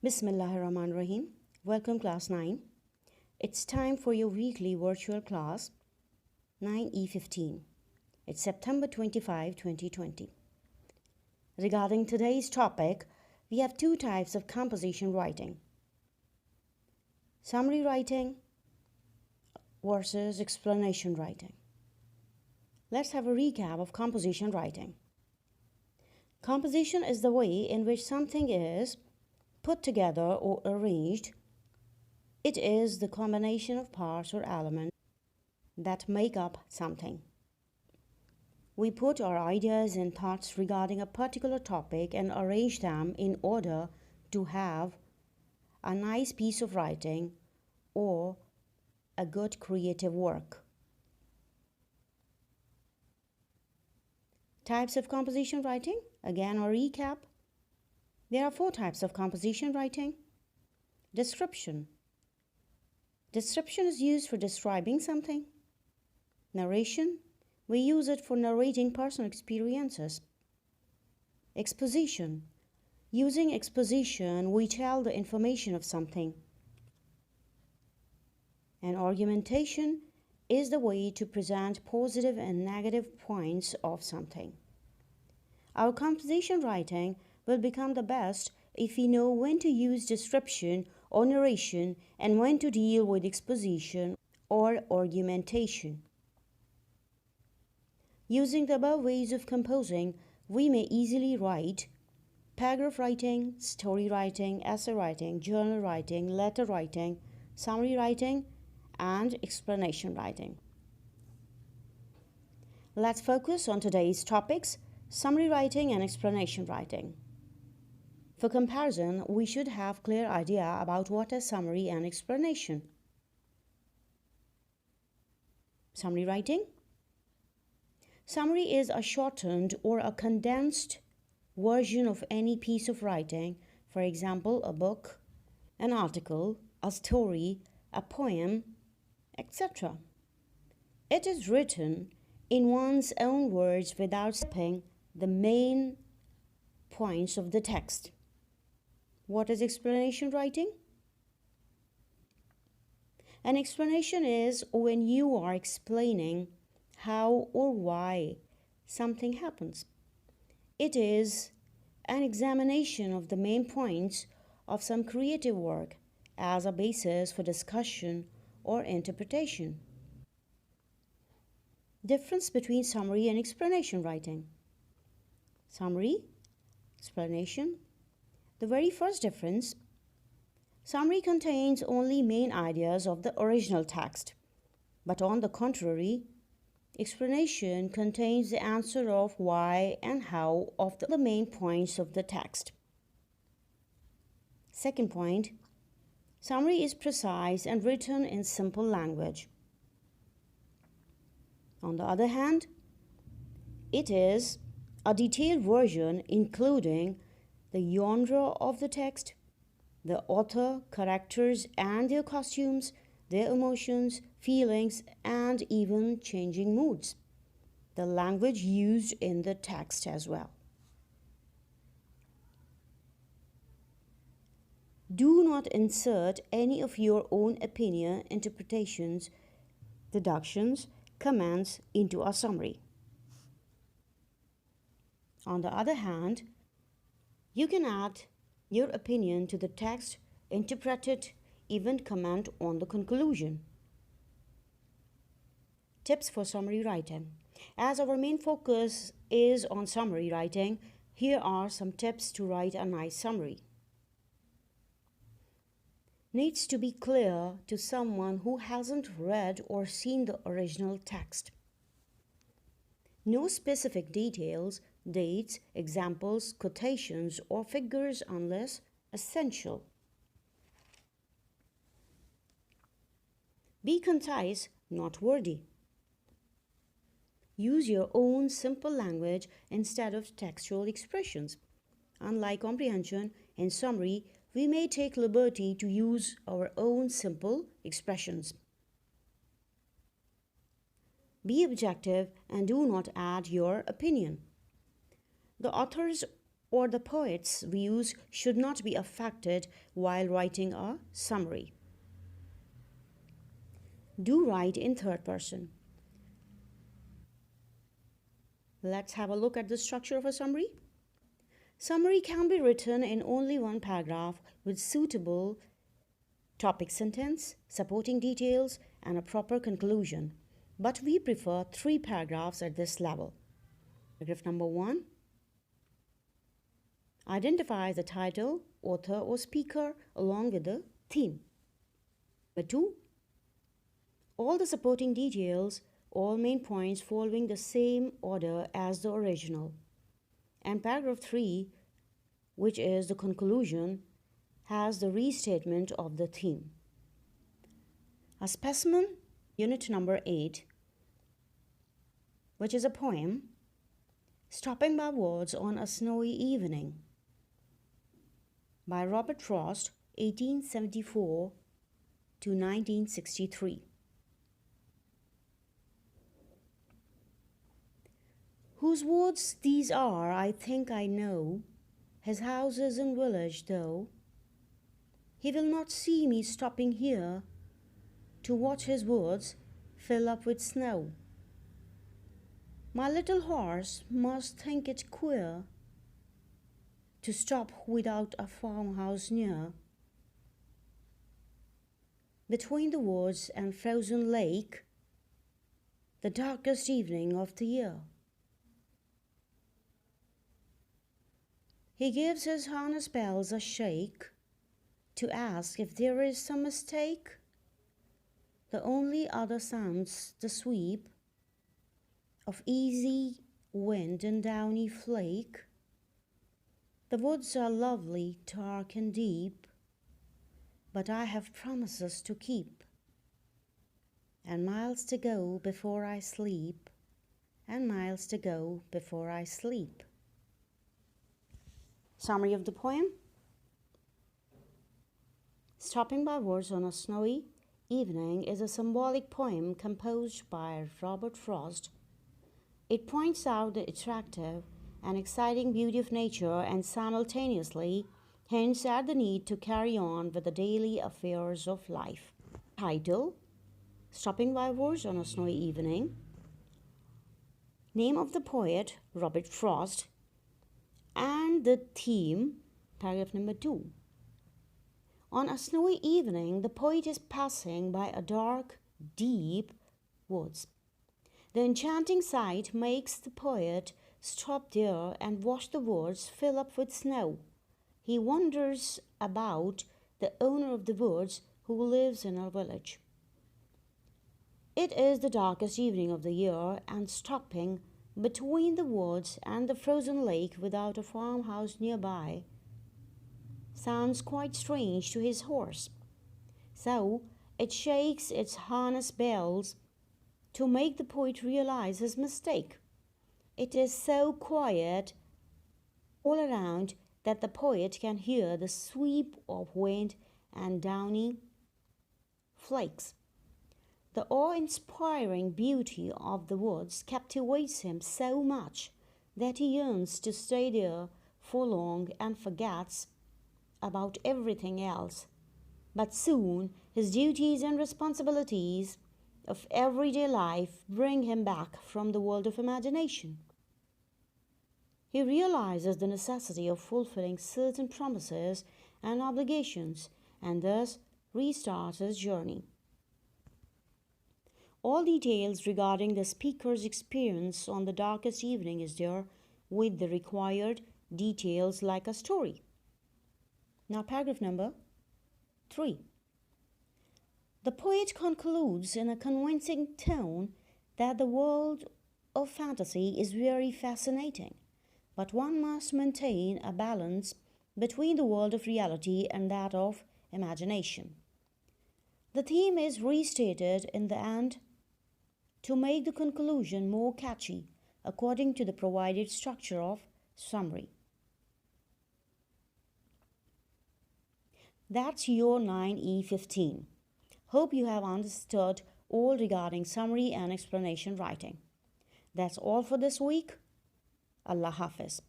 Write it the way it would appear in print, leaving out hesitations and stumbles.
Bismillahirrahmanirrahim. Welcome class 9. It's time for your weekly virtual class 9E15. It's September 25, 2020. Regarding today's topic, we have two types of composition writing. Summary writing versus explanation writing. Let's have a recap of composition writing. Composition is the way in which something is put together or arranged. It is the combination of parts or elements that make up something. We put our ideas and thoughts regarding a particular topic and arrange them in order to have a nice piece of writing or a good creative work. Types of composition writing. Again, a recap. There are 4 types of composition writing. Description. Description is used for describing something. Narration. We use it for narrating personal experiences. Exposition. Using exposition, we tell the information of something. And argumentation is the way to present positive and negative points of something. Our composition writing will become the best if we know when to use description or narration and when to deal with exposition or argumentation. Using the above ways of composing, we may easily write paragraph writing, story writing, essay writing, journal writing, letter writing, summary writing, and explanation writing. Let's focus on today's topics, summary writing and explanation writing. For comparison, we should have clear idea about what is summary and explanation. Summary writing. Summary is a shortened or a condensed version of any piece of writing, for example, a book, an article, a story, a poem, etc. It is written in one's own words without skipping the main points of the text. What is explanation writing? An explanation is when you are explaining how or why something happens. It is an examination of the main points of some creative work as a basis for discussion or interpretation. Difference between summary and explanation writing. Summary, explanation. The very first difference, summary contains only main ideas of the original text, but on the contrary, explanation contains the answer of why and how of the main points of the text. Second point, summary is precise and written in simple language. On the other hand, it is a detailed version including the genre of the text, the author, characters and their costumes, their emotions, feelings, and even changing moods, the language used in the text as well. Do not insert any of your own opinion, interpretations, deductions, comments into a summary. On the other hand, you can add your opinion to the text, interpret it, even comment on the conclusion. Tips for summary writing. As our main focus is on summary writing, here are some tips to write a nice summary. Needs to be clear to someone who hasn't read or seen the original text. No specific details, dates, examples, quotations, or figures unless essential. Be concise, not wordy. Use your own simple language instead of textual expressions. Unlike comprehension and summary, we may take liberty to use our own simple expressions. Be objective and do not add your opinion. The author's or the poet's views should not be affected while writing a summary. Do write in third person. Let's have a look at the structure of a summary. Summary can be written in only one paragraph with suitable topic sentence, supporting details, and a proper conclusion. But we prefer 3 paragraphs at this level. Paragraph number 1. Identify the title, author or speaker along with the theme. Number 2. All the supporting details, all main points following the same order as the original. And paragraph 3, which is the conclusion, has the restatement of the theme. A specimen, unit number 8, which is a poem, Stopping by Words on a Snowy Evening, by Robert Frost, 1874 to 1963. Whose words these are, I think I know. His house is in village, though. He will not see me stopping here to watch his woods fill up with snow. My little horse must think it queer to stop without a farmhouse near. Between the woods and frozen lake, the darkest evening of the year. He gives his harness bells a shake to ask if there is some mistake. The only other sounds the sweep of easy wind and downy flake. The woods are lovely, dark and deep, but I have promises to keep, and miles to go before I sleep, and miles to go before I sleep. Summary of the poem. Stopping by Words on a Snowy Evening is a symbolic poem composed by Robert Frost. It points out the attractive and exciting beauty of nature and simultaneously hints at the need to carry on with the daily affairs of life. Title: Stopping by Words on a Snowy Evening. Name of the poet: Robert Frost. And the theme, paragraph number 2. On a snowy evening, the poet is passing by a dark, deep woods. The enchanting sight makes the poet stop there and watch the woods fill up with snow. He wonders about the owner of the woods who lives in a village. It is the darkest evening of the year, and stopping between the woods and the frozen lake without a farmhouse nearby sounds quite strange to his horse. So it shakes its harness bells to make the poet realize his mistake. It is so quiet all around that the poet can hear the sweep of wind and downy flakes. The awe-inspiring beauty of the woods captivates him so much that he yearns to stay there for long and forgets about everything else. But soon his duties and responsibilities of everyday life bring him back from the world of imagination. He realizes the necessity of fulfilling certain promises and obligations and thus restarts his journey. All details regarding the speaker's experience on the darkest evening is there with the required details like a story. Now paragraph number 3. The poet concludes in a convincing tone that the world of fantasy is very fascinating, but one must maintain a balance between the world of reality and that of imagination. The theme is restated in the end to make the conclusion more catchy according to the provided structure of summary. That's your 9E15. Hope you have understood all regarding summary and explanation writing. That's all for this week. Allah Hafiz.